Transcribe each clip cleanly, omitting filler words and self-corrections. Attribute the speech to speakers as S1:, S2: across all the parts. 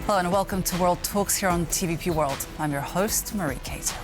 S1: Hello and welcome to World Talks here on TVP World. I'm your host, Marie Kato.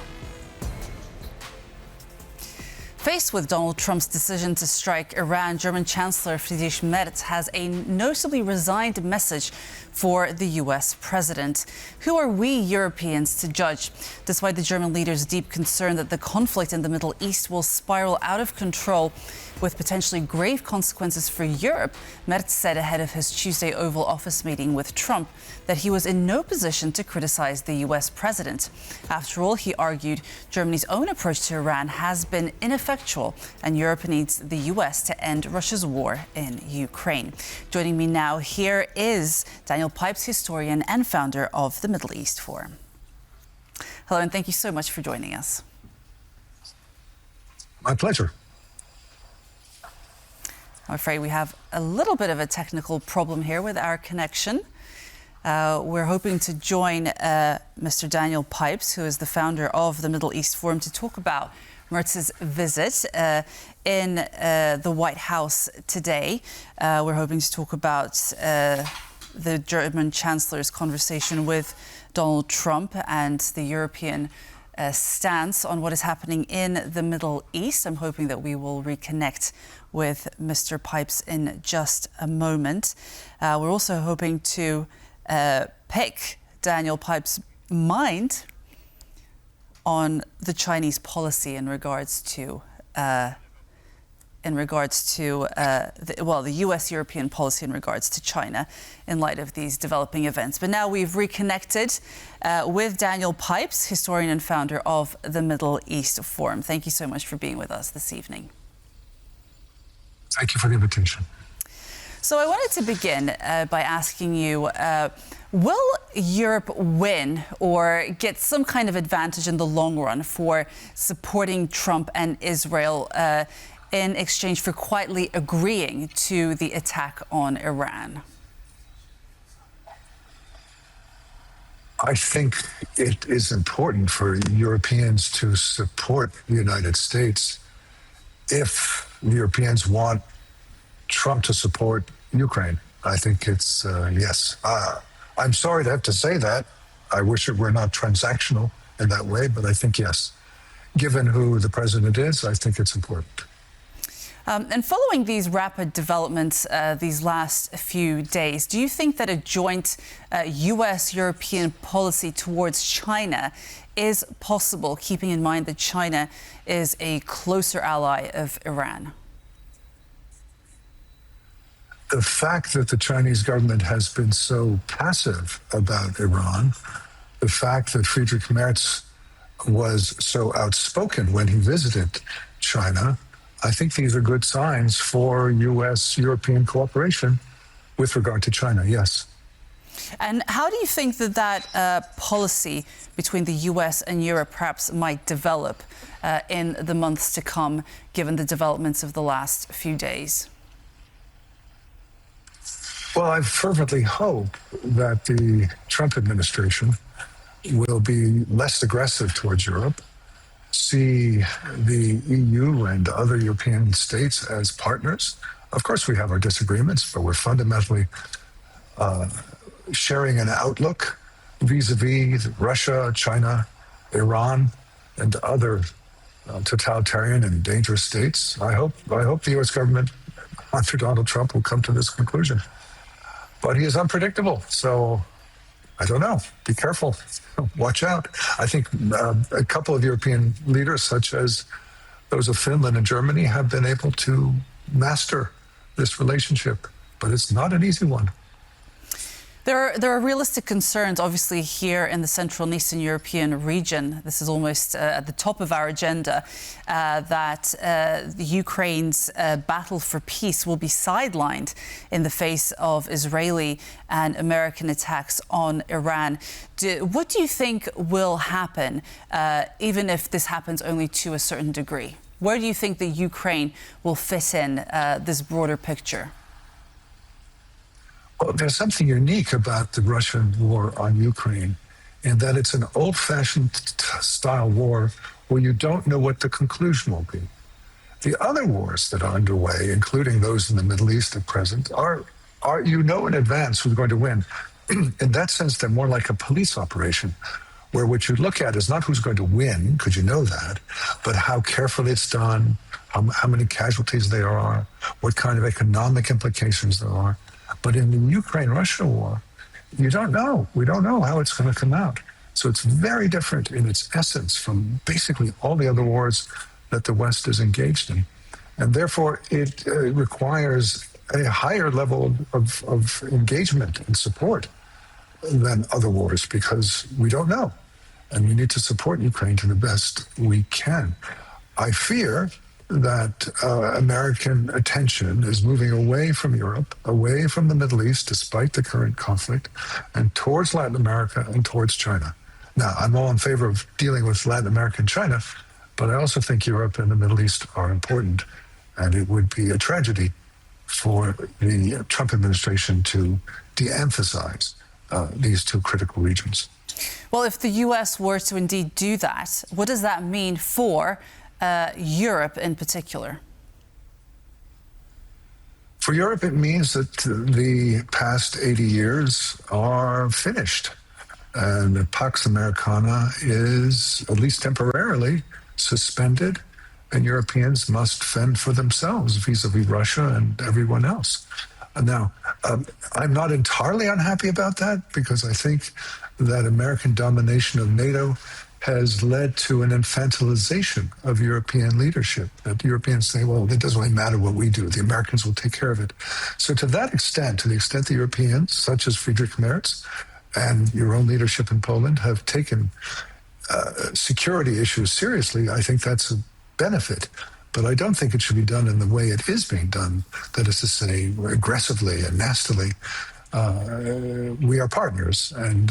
S1: Faced with Donald Trump's decision to strike Iran, German Chancellor Friedrich Merz has a noticeably resigned message for the U.S. president. Who are we Europeans to judge? Despite the German leader's deep concern that the conflict in the Middle East will spiral out of control with potentially grave consequences for Europe, Merz said ahead of his Tuesday Oval Office meeting with Trump that he was in no position to criticize the U.S. president. After all, he argued, Germany's own approach to Iran has been ineffectual and Europe needs the U.S. to end Russia's war in Ukraine. Joining me now here is Daniel-Pipes, historian and founder of the Middle East Forum. Hello, and thank you so much for joining us.
S2: My pleasure.
S1: I'm afraid we have a little bit of a technical problem here with our connection. We're hoping to join Mr. Daniel-Pipes, who is the founder of the Middle East Forum, to talk about Merz's visit in the White House today. We're hoping to talk about the German Chancellor's conversation with Donald Trump and the European stance on what is happening in the Middle East. I'm hoping that we will reconnect with Mr. Pipes in just a moment. We're also hoping to pick Daniel Pipes' mind on the Chinese policy in regards to the U.S.-European policy in regards to China in light of these developing events. But now we've reconnected with Daniel Pipes, historian and founder of the Middle East Forum. Thank you so much for being with us this evening.
S2: Thank you for the invitation.
S1: So I wanted to begin by asking you, will Europe win or get some kind of advantage in the long run for supporting Trump and Israel in exchange for quietly agreeing to the attack on Iran?
S2: I think it is important for Europeans to support the United States if the Europeans want Trump to support Ukraine. I think it's yes. I'm sorry to have to say that. I wish it were not transactional in that way, but I think yes. Given who the president is, I think it's important.
S1: And following these rapid developments these last few days, do you think that a joint U.S.-European policy towards China is possible, keeping in mind that China is a closer ally of Iran?
S2: The fact that the Chinese government has been so passive about Iran, the fact that Friedrich Merz was so outspoken when he visited China, I think these are good signs for U.S.-European cooperation with regard to China, yes.
S1: And how do you think that policy between the U.S. and Europe perhaps might develop in the months to come, given the developments of the last few days?
S2: Well, I fervently hope that the Trump administration will be less aggressive towards Europe, see the EU and other European states as partners. Of course, we have our disagreements, but we're fundamentally sharing an outlook vis-a-vis Russia, China, Iran, and other totalitarian and dangerous states. I hope the U.S. government under Donald Trump will come to this conclusion. But he is unpredictable, so I don't know. Be careful. Watch out. I think a couple of European leaders, such as those of Finland and Germany, have been able to master this relationship, but it's not an easy one.
S1: There are realistic concerns, obviously, here in the Central and Eastern European region. This is almost at the top of our agenda, that Ukraine's battle for peace will be sidelined in the face of Israeli and American attacks on Iran. What do you think will happen, even if this happens only to a certain degree? Where do you think that Ukraine will fit in this broader picture?
S2: Well, there's something unique about the Russian war on Ukraine in that it's an old-fashioned style war where you don't know what the conclusion will be. The other wars that are underway, including those in the Middle East at present, are you know in advance who's going to win. in that sense, they're more like a police operation, where what you look at is not who's going to win, because you know that, but how carefully it's done, how many casualties there are, what kind of economic implications there are. But in the Ukraine-Russia war, you don't know. We don't know how it's going to come out. So it's very different in its essence from basically all the other wars that the West is engaged in. And therefore, it requires a higher level of engagement and support than other wars, because we don't know. And we need to support Ukraine to the best we can. I fear that American attention is moving away from Europe, away from the Middle East, despite the current conflict, and towards Latin America and towards China. Now, I'm all in favor of dealing with Latin America and China, but I also think Europe and the Middle East are important, and it would be a tragedy for the Trump administration to de-emphasize these two critical regions.
S1: Well, if the U.S. were to indeed do that, what does that mean for Europe in particular?
S2: For Europe, it means that the past 80 years are finished. And the Pax Americana is, at least temporarily, suspended, and Europeans must fend for themselves vis-a-vis Russia and everyone else. Now, I'm not entirely unhappy about that, because I think that American domination of NATO has led to an infantilization of European leadership, that Europeans say, well, it doesn't really matter what we do. The Americans will take care of it. So to that extent, to the extent the Europeans, such as Kato-Kmieć and your own leadership in Poland, have taken security issues seriously, I think that's a benefit. But I don't think it should be done in the way it is being done, that is to say, aggressively and nastily. We are partners, and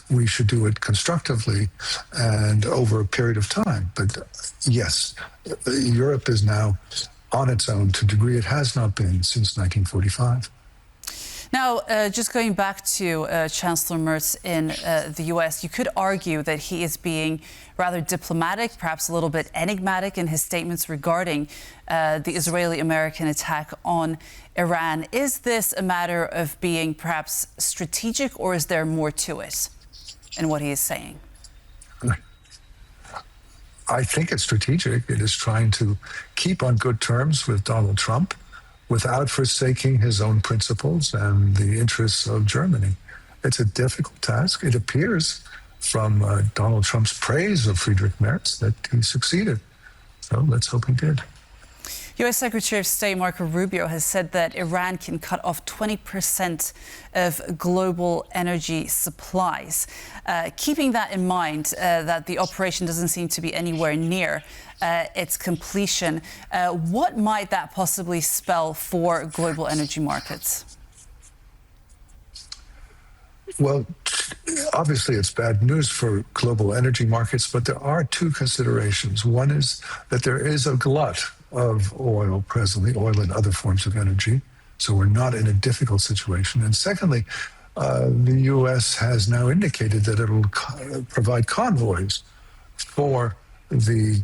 S2: we should do it constructively and over a period of time. But yes, Europe is now on its own to a degree it has not been since 1945.
S1: Now, just going back to Chancellor Merz in the U.S., you could argue that he is being rather diplomatic, perhaps a little bit enigmatic in his statements regarding the Israeli-American attack on Iran. Is this a matter of being perhaps strategic, or is there more to it in what he is saying?
S2: I think it's strategic. It is trying to keep on good terms with Donald Trump without forsaking his own principles and the interests of Germany. It's a difficult task. It appears from Donald Trump's praise of Kato-Kmieć that he succeeded. So let's hope he did.
S1: U.S. Secretary of State Marco Rubio has said that Iran can cut off 20% of global energy supplies. Keeping that in mind, that the operation doesn't seem to be anywhere near its completion, what might that possibly spell for global energy markets? Well,
S2: obviously it's bad news for global energy markets, but there are two considerations. One is that there is a glut of oil presently, oil and other forms of energy. So we're not in a difficult situation. And secondly, the U.S. has now indicated that it will provide convoys for the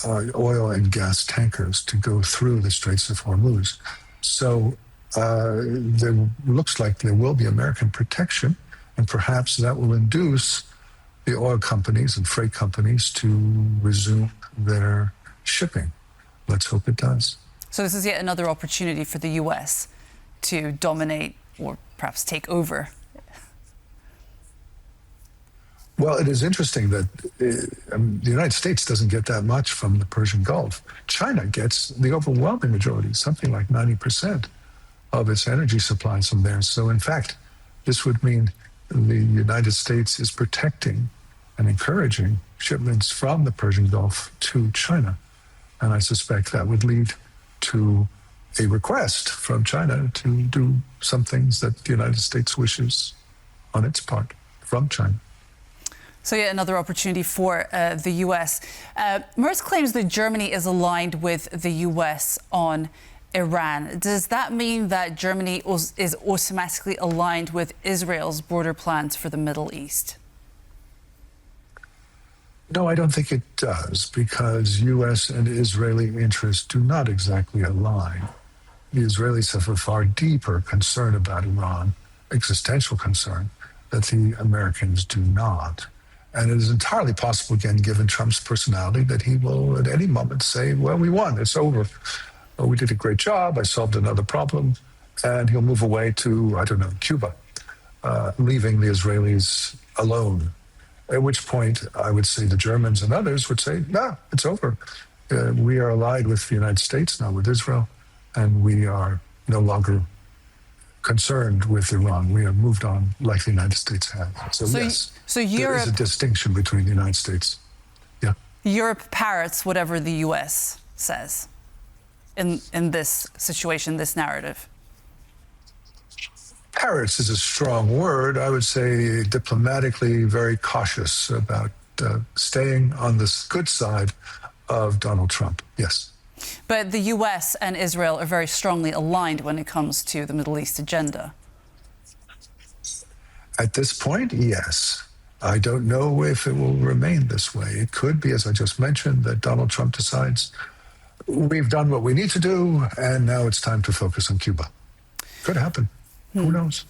S2: oil and gas tankers to go through the Straits of Hormuz. So there looks like there will be American protection, and perhaps that will induce the oil companies and freight companies to resume their shipping. Let's hope it does.
S1: So this is yet another opportunity for the U.S. to dominate or perhaps take over.
S2: Well, it is interesting that the United States doesn't get that much from the Persian Gulf. China gets the overwhelming majority, something like 90% of its energy supplies from there. So in fact, this would mean the United States is protecting and encouraging shipments from the Persian Gulf to China. And I suspect that would lead to a request from China to do some things that the United States wishes on its part from China.
S1: So yet another opportunity for the U.S. Merz claims that Germany is aligned with the U.S. on Iran. Does that mean that Germany is automatically aligned with Israel's border plans for the Middle East?
S2: No, I don't think it does, because U.S. and Israeli interests do not exactly align. The Israelis have a far deeper concern about Iran, existential concern, that the Americans do not. And it is entirely possible, again, given Trump's personality, that he will at any moment say, well, we won, it's over. Oh, we did a great job, I solved another problem. And he'll move away to, I don't know, Cuba, leaving the Israelis alone. At which point, I would say the Germans and others would say, no, it's over. We are allied with the United States, not with Israel, and we are no longer concerned with Iran. We have moved on like the United States has. So yes, there is a distinction between the United States. Yeah.
S1: Europe parrots whatever the U.S. says in this situation, this narrative.
S2: Parrots is a strong word. I would say diplomatically very cautious about staying on the good side of Donald Trump. Yes.
S1: But the U.S. and Israel are very strongly aligned when it comes to the Middle East agenda.
S2: At this point, yes. I don't know if it will remain this way. It could be, as I just mentioned, that Donald Trump decides we've done what we need to do, and now it's time to focus on Cuba. Could happen. Who knows?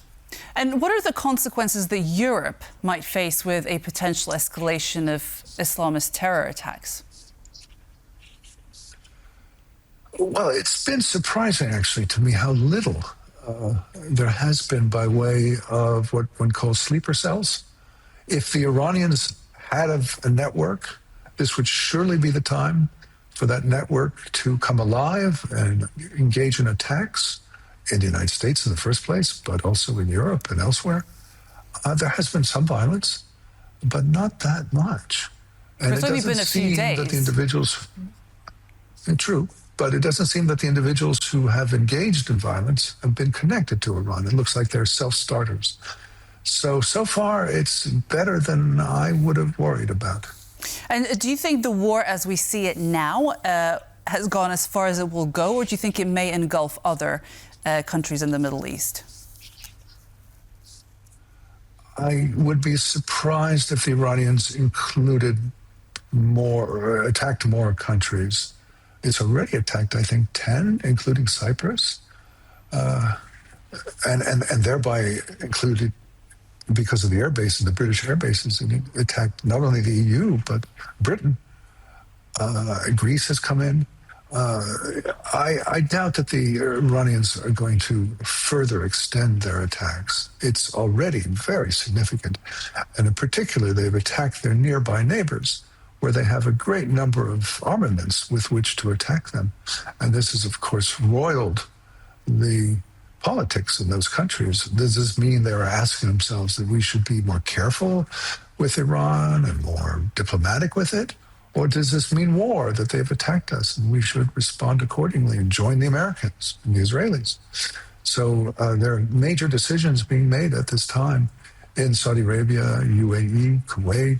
S1: And what are the consequences that Europe might face with a potential escalation of Islamist terror attacks?
S2: Well, it's been surprising, actually, to me how little there has been by way of what one calls sleeper cells. If the Iranians had a network, this would surely be the time for that network to come alive and engage in attacks in the United States in the first place, but also in Europe and elsewhere. There has been some violence, but not that much. And
S1: it's only been a few days.
S2: That the individuals, true, but it doesn't seem that the individuals who have engaged in violence have been connected to Iran. It looks like they're self-starters. So far, it's better than I would have worried about.
S1: And do you think the war as we see it now has gone as far as it will go, or do you think it may engulf other countries in the Middle East?
S2: I would be surprised if the Iranians included more, or attacked more countries. It's already attacked, I think, 10, including Cyprus, and thereby included, because of the air bases, the British air bases, and it attacked not only the EU, but Britain. Greece has come in. I doubt that the Iranians are going to further extend their attacks. It's already very significant. And in particular, they've attacked their nearby neighbors, where they have a great number of armaments with which to attack them. And this has, of course, roiled the politics in those countries. Does this mean they're asking themselves that we should be more careful with Iran and more diplomatic with it? Or does this mean war, that they've attacked us and we should respond accordingly and join the Americans and the Israelis? So there are major decisions being made at this time in Saudi Arabia, UAE, Kuwait,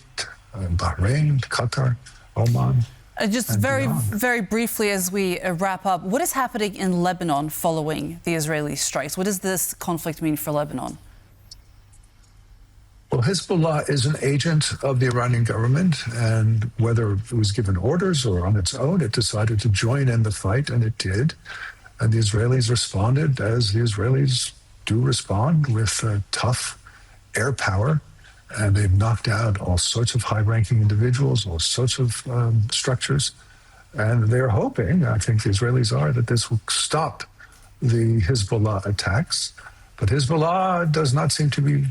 S2: Bahrain, Qatar, Oman.
S1: Just very briefly as we wrap up, what is happening in Lebanon following the Israeli strikes? What does this conflict mean for Lebanon?
S2: Well, Hezbollah is an agent of the Iranian government, and whether it was given orders or on its own, it decided to join in the fight, and it did. And the Israelis responded as the Israelis do respond, with tough air power. And they've knocked out all sorts of high-ranking individuals, all sorts of structures. And they're hoping, I think the Israelis are, that this will stop the Hezbollah attacks. But Hezbollah does not seem to be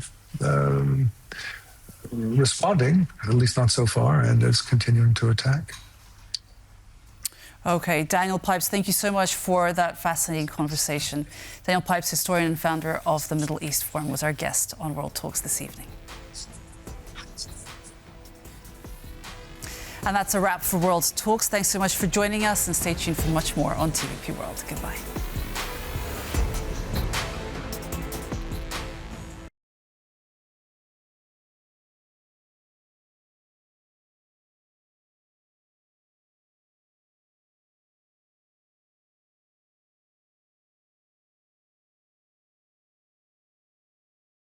S2: responding, at least not so far, and is continuing to attack.
S1: Okay, Daniel Pipes, thank you so much for that fascinating conversation. Daniel Pipes, historian and founder of the Middle East Forum, was our guest on World Talks this evening. And that's a wrap for World Talks. Thanks so much for joining us, and stay tuned for much more on TVP World. Goodbye.